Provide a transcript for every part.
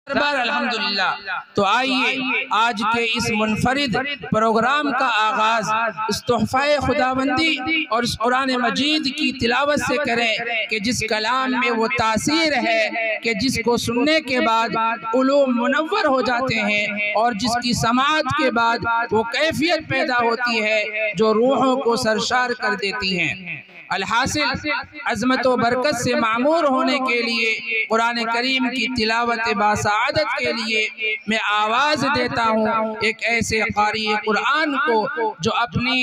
बार अल्हम्दुलिल्लाह। तो आइए आज के इस मुनफरिद प्रोग्राम का आगाज इस तोहफा खुदाबंदी और इस कुरान मजीद की तिलावत से करें कि जिस कलाम में वो तासीर है कि जिसको सुनने के बाद उलूम मुनव्वर हो जाते हैं और जिसकी समाअत के बाद वो कैफियत पैदा होती है जो रूहों को सरशार कर देती हैं। अलहासिल अज़मत व बरकत से मामूर होने के लिए कुरान करीम की तिलावत बासआदत के लिए मैं आवाज़ देता हूँ एक ऐसे क़ारी कुरान को जो अपनी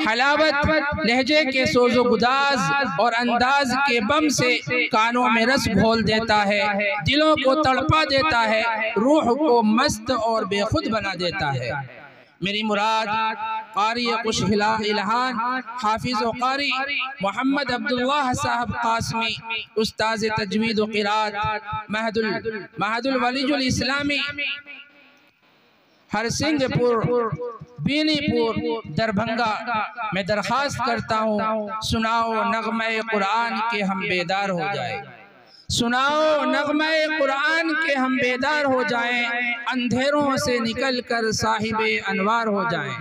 हलावत लहजे के सोजो गुदाज और अंदाज के बम से कानों में रस घोल देता है, दिलों को तड़पा देता है, रूह को मस्त और बेखुद बना देता है। मेरी मुराद क़ारी कुश इल्हान हाफिज़ व क़ारी मोहम्मद अब्दुल्लाह साहब क़ासमी उस्ताज़ तजवीद व क़िराअत महदुल वलीजुल इस्लामी हरसिंहपुर बीनीपुर दरभंगा में दरख्वास्त करता हूँ, सुनाओ नग़्मे कुरान के हम बेदार हो जाए। सुनाओ नग़्मे कुरान के हम बेदार हो जाएं, अंधेरों से निकल कर साहिबे अनवार हो जाएं।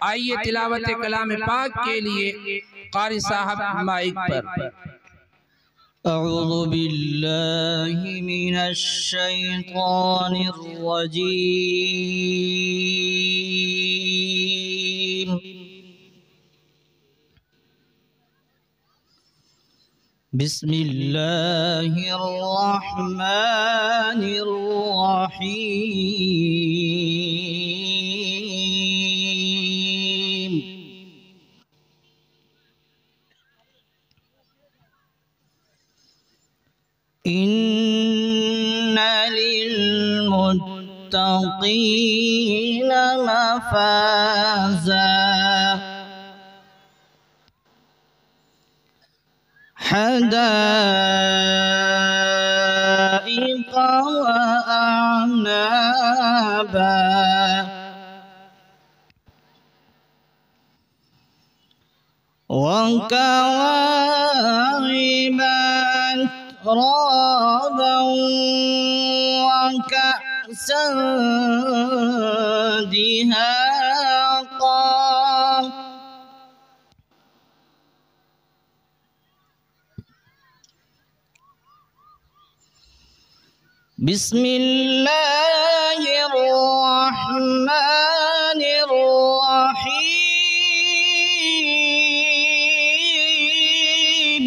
आइए तिलावत कलाम पाक के लिए क़ारी साहब माइक पर। अऊज़ु बिल्लाहि मिनश शैतानिर रजीम। बिस्मिल्लाहिर रहमानिर रहीम। इन्ना लिल्मुत्तक़ीना मफ़ाज़ा हदाइक़ व अअनाबा व कवाइब अतराबा व कअसन दिहाक़ा। बिस्मिल्लाहिर रहमानिर रहीम।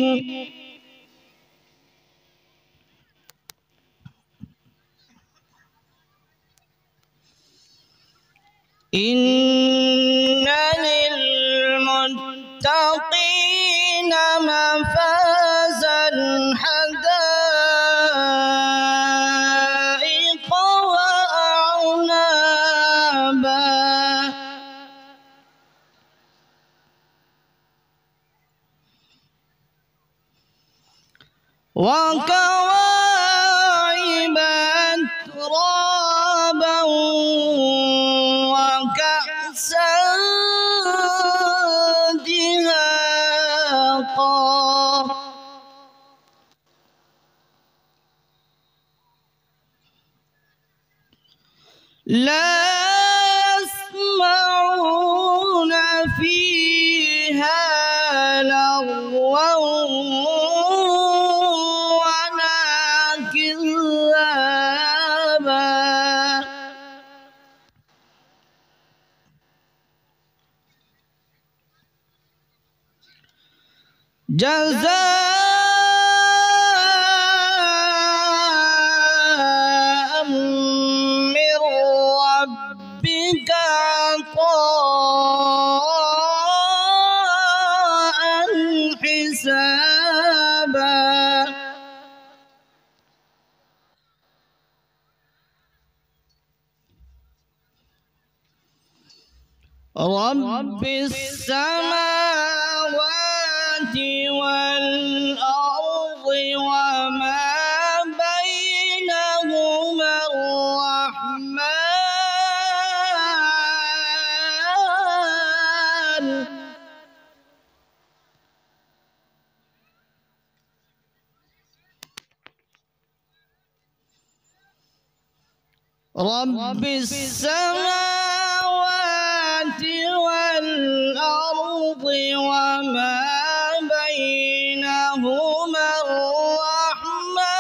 इन्ना लिल्मुत्तक़ीना मफ़ाज़न हदाइक़ व अअनाबा व कवाइब अतराबा व कअसन दिहाक़ा। ला यस्मऊन फ़ीहा लग़वन वला किज़्ज़ाबा जज़ाअ मिर रब्बिक अताअन हिसाबा। रब्बिस समावाति वल अर्ज़ि वमा बैनहुमा अर्रहमान। رب السماوات والأرض وما بينهما الرحمن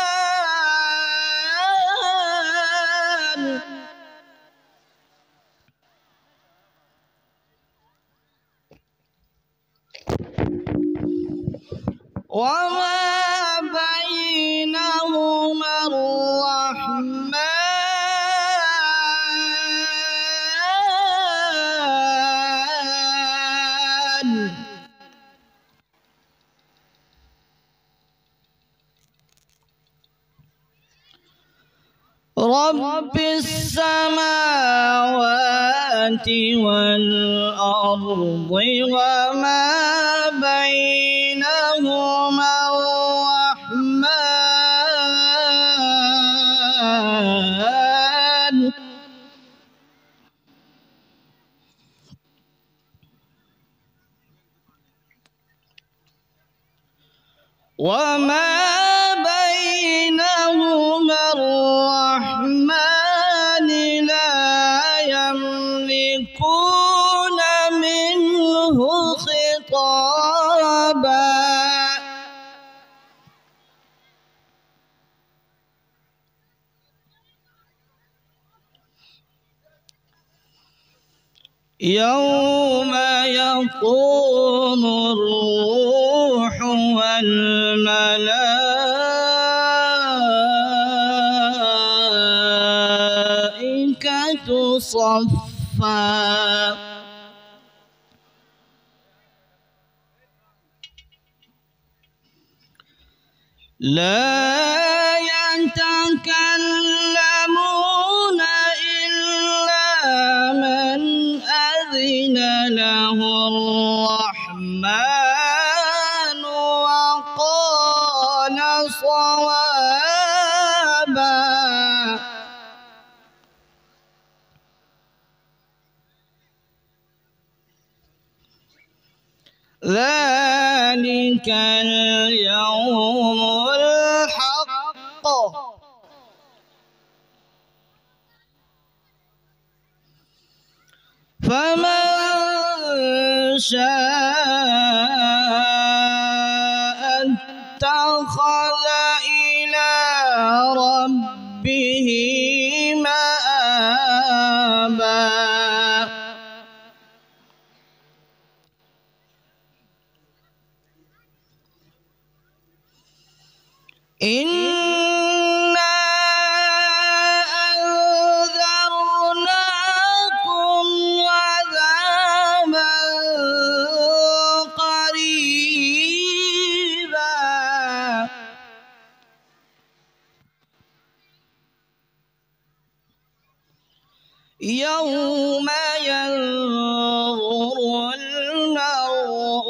رب السماوات والأرض وما بينهما الرحمن وما بينهما الرحمن لا يملكون منه خطابا يوم يقوم الروح والملائكة صفا لا يتكلمون إلا من أذن له الرحمن وقال صوابا ذلك اليوم الحق فمن شاء اتخذ إلى ربه مآبا إنا أنذرناكم عذابا قريبا يوم ينظر المرء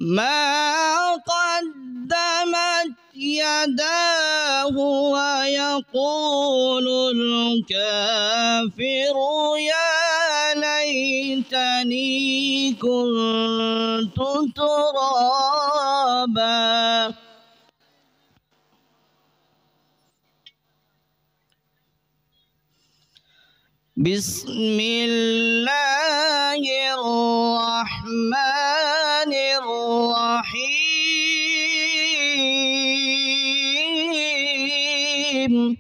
ما قدمت يداه ويقول الكافر يا ليتني كنت ترابا بسم الله الرحمن الرحيم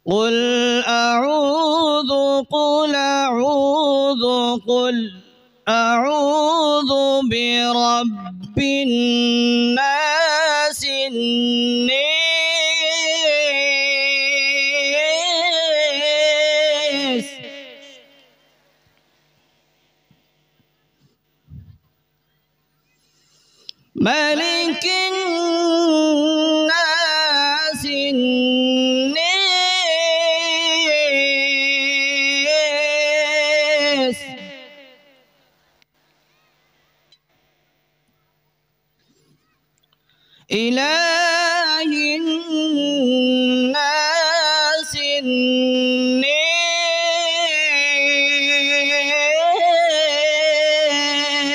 قل أعوذ برب الناس الناس ملك الناس الناس إله الناس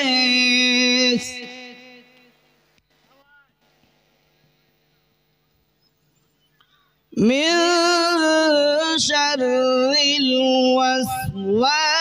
الناس من شر الوسواس